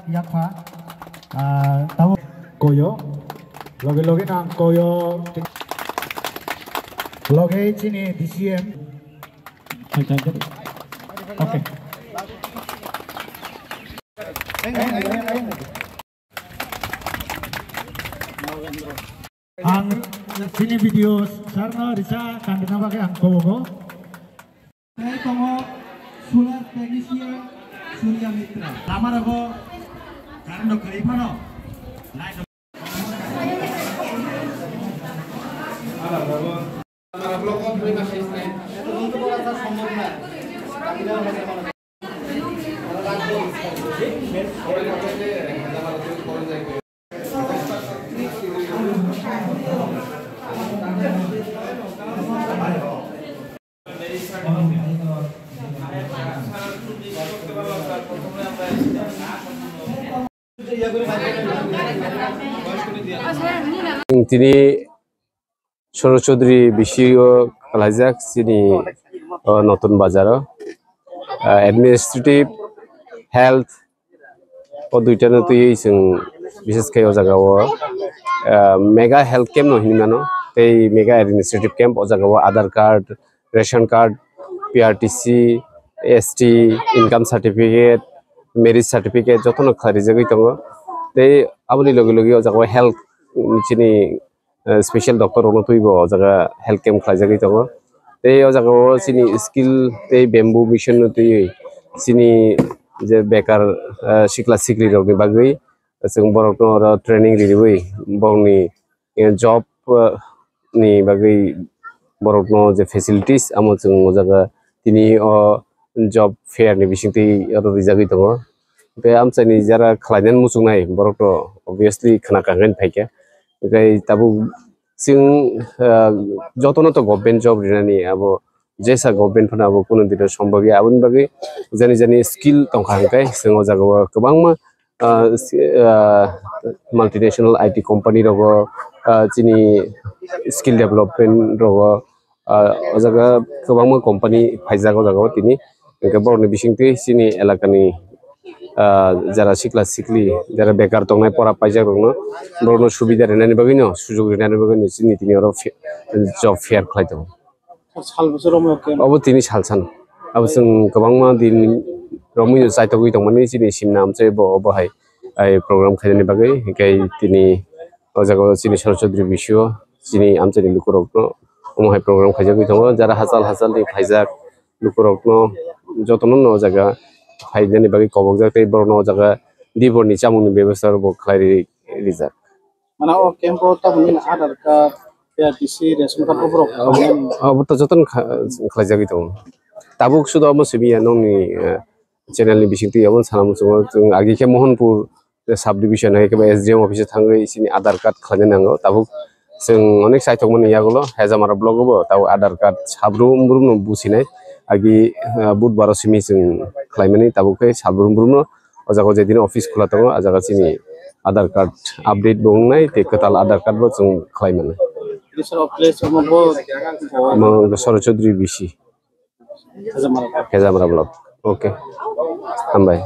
yakha tahu koyo loge nang koyo loge sini DCM oke ang sini video sarna risa kandina pakai ang kowo solar technician Surya Mitra. Nama aku karena keripano. তিনি শরৎ চৌধুরী বিষয় কালাইজাক চিনি নতুন বাজার administrative health ও দুইটা নতুন বিশেষ করে ও জায়গা মেগা হেলথ ক্যাম্প নহিমানো এই মেগা এডমিনিস্ট্রেটিভ ক্যাম্প ও জায়গা Aadhaar card ration card PRTC ST income certificate marriage certificate যত খারি জায়গায় দङ এই আবলি লগে লগে ও জায়গা হেলথ চিনি special doctor ono tuibo jaga health camp khlaijagui tongo tei o jaga o chini skill tei bamboo mission no tui chini je bekar sikla sikli rokni bagui jeng borok no training riwi bongni job ni bagui borok no je facilities amo jeng o jaga tini o job fair ni bisingti aro rijagui tongo tei amchani jara khlainan musungnai borok to obviously khana kangen phaike gai tabu sing jotono to government job rinani abo jesa government phana abo kuno dito সম্ভব ya abun bagi jani jani skill tongkhangkai singo jago kwbangma multinational IT company rogo chini skill development rogo o jaga kwbangma company phaijago jago tini ke borni bisingti chini elakani যারা শিকলা শিকলি যারা বেকার tongnai pora paijak rokno borno subida renani bagino sujog renani bagino chini tini oro job fair khlai tongo sal bosor obo tini salsan abo jeng kwbangma din romui chaitogui tongmani chini simna amchai bo obohai ai program khainani bagai gai tini o jaga chini Saraswati bisyo chini amchai lukurokno omohai program khaijagui tongo jara hachal hachal ni phaijak lukurokno jotono no jaga finally बाकी कबक जाते बरनो जगह दीबो नि चामुनि व्यवस्था रो खलारि reserve माने ओ camp ता बुनि आधार card PRTC ration card ओब्रो अब त जतन खलाइजागि दं ताबुक सुदा म सिबिया नंनि चैनल नि बिसिंति अबन सानाम जों आगिखे मोहनपुर सब डिविजन है के एसडीएम ऑफिस थांगै इसिनि आधार कार्ड खलायनो नांगौ ताबुक जों अनेक साइटक मन यागलो हेजामारा ब्लग बो ताव आधार कार्ड साब्रुम ब्रुम बुसिनाय आगि बुधबार सिमि जों खलायमानि ताबुकै Sabroom ब्रुम o jaga je din office khula tongo a jaga chini Aadhaar card update bongnai te katal Aadhaar card bo जों खलायमानो म Sarot Chaudhuri BC हेजामारा ब्लग ओके हामबाय